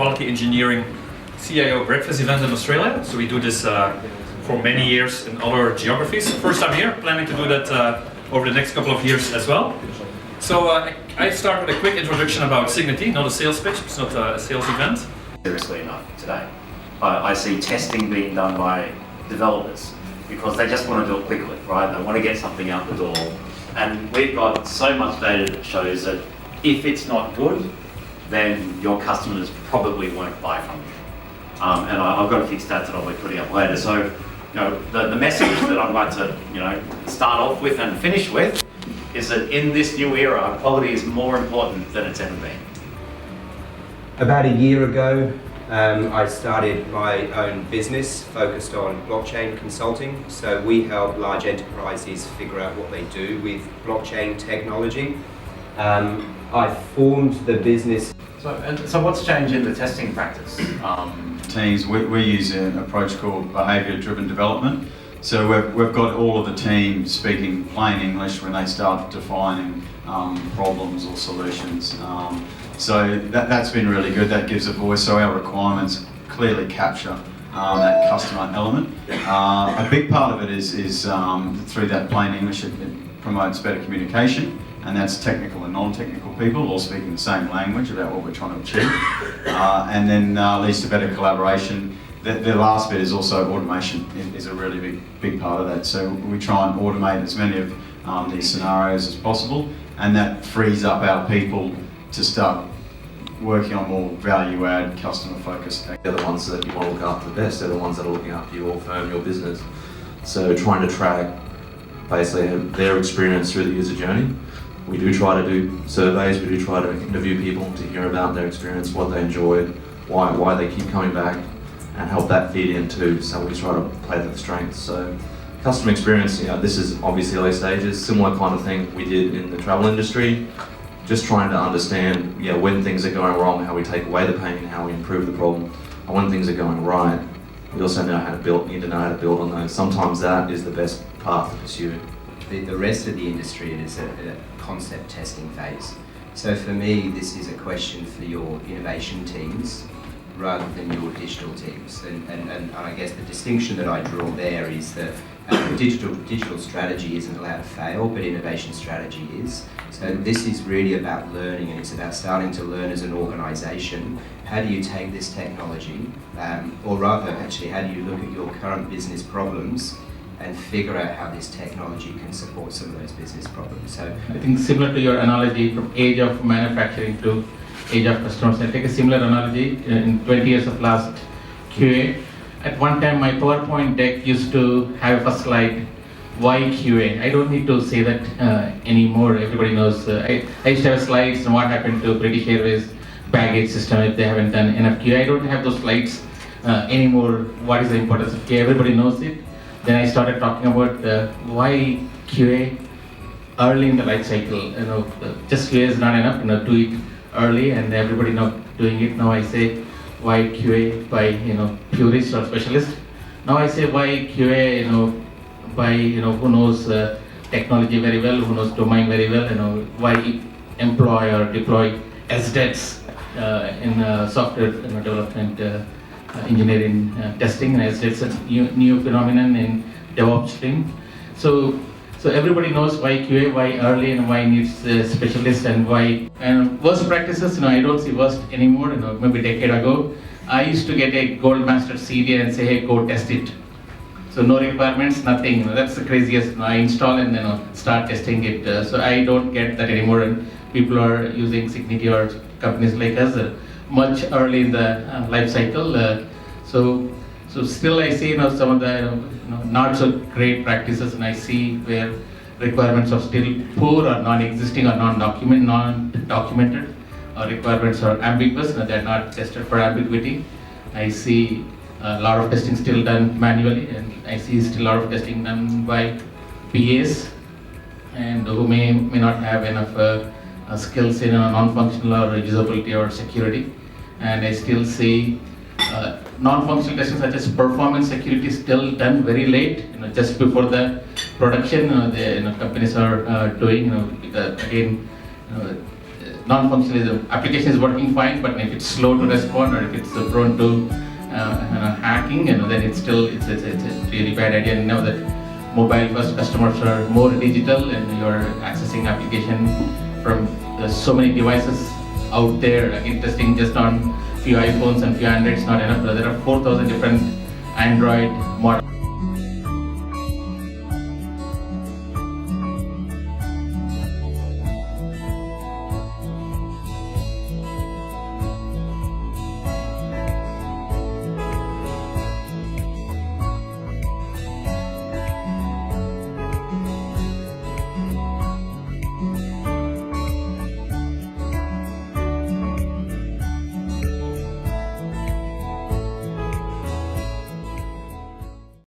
quality engineering CIO breakfast event in Australia. So we do this for many years in other geographies. First time here, planning to do that over the next couple of years as well. So I start with a quick introduction about Cigniti, not a sales pitch, it's not a sales event. Seriously enough today. I see testing being done by developers because they just want to do it quickly, right? They want to get something out the door. And we've got so much data that shows that if it's not good, then your customers probably won't buy from you. And I've got a few stats that I'll be putting up later. So, the message that I'd like to, start off with and finish with is that in this new era, quality is more important than it's ever been. About a year ago, I started my own business focused on blockchain consulting. So we help large enterprises figure out what they do with blockchain technology. I formed the business. So what's changed in the testing practice? Teams, we use an approach called behaviour-driven development. So we've got all of the team speaking plain English when they start defining problems or solutions. So that's been really good. That gives a voice. So our requirements clearly capture that customer element. A big part of it is through that plain English. It promotes better communication, and that's technical and non-technical people all speaking the same language about what we're trying to achieve. And then leads to better collaboration. The last bit is also automation is a really big part of that. So we try and automate as many of these scenarios as possible, and that frees up our people to start working on more value-add, customer-focused things. They're the ones that you want to look after the best. They're the ones that are looking after your firm, your business. So trying to track basically their experience through the user journey. We do try to do surveys. We do try to interview people to hear about their experience, what they enjoyed, why they keep coming back, and help that feed in too. So we try to play to the strengths. So customer experience, this is obviously early stages. Similar kind of thing we did in the travel industry. Just trying to understand, when things are going wrong, how we take away the pain, how we improve the problem, and when things are going right, we also need to know how to build on those. Sometimes that is the best path to pursue. The rest of the industry is a concept testing phase. So for me, this is a question for your innovation teams rather than your digital teams. And I guess the distinction that I draw there is that digital strategy isn't allowed to fail, but innovation strategy is. So this is really about learning, and it's about starting to learn as an organisation. How do you take this technology, or rather actually how do you look at your current business problems and figure out how this technology can support some of those business problems. So I think similar to your analogy from age of manufacturing to age of customers, I take a similar analogy in 20 years of last QA. At one time my PowerPoint deck used to have a slide, why QA? I don't need to say that anymore, everybody knows. I used to have slides on what happened to British Airways baggage system if they haven't done enough QA. I don't have those slides anymore. What is the importance of QA? Everybody knows it. Then I started talking about why QA early in the life cycle. Just QA is not enough. Do it early, and everybody not doing it. Now I say why QA by purists or specialists. Now I say why QA by who knows technology very well, who knows domain very well. Why employ or deploy SDETs in software development. Engineering testing, and it's a new phenomenon in DevOps stream. So everybody knows why QA, why early, and why needs specialists, and why. And worst practices, I don't see worst anymore. Maybe a decade ago, I used to get a gold master CD and say, hey, go test it. So no requirements, nothing. That's the craziest. I install and then start testing it. So I don't get that anymore, and people are using Cigniti or companies like us much early in the life cycle. So still I see some of the not so great practices, and I see where requirements are still poor or non-existing or non-documented, or requirements are ambiguous and they're not tested for ambiguity. I see a lot of testing still done manually, and I see still a lot of testing done by PAs, and who may not have enough skills in non-functional or usability or security. And I still see non-functional testing such as performance security still done very late, just before the production. The companies are doing, again, non-functional is the application is working fine, but if it's slow to respond or if it's prone to hacking, then it's a really bad idea. And now that mobile first customers are more digital and you're accessing application from so many devices out there. Again, testing just on few iPhones and few Androids not enough. There are 4,000 different Android models.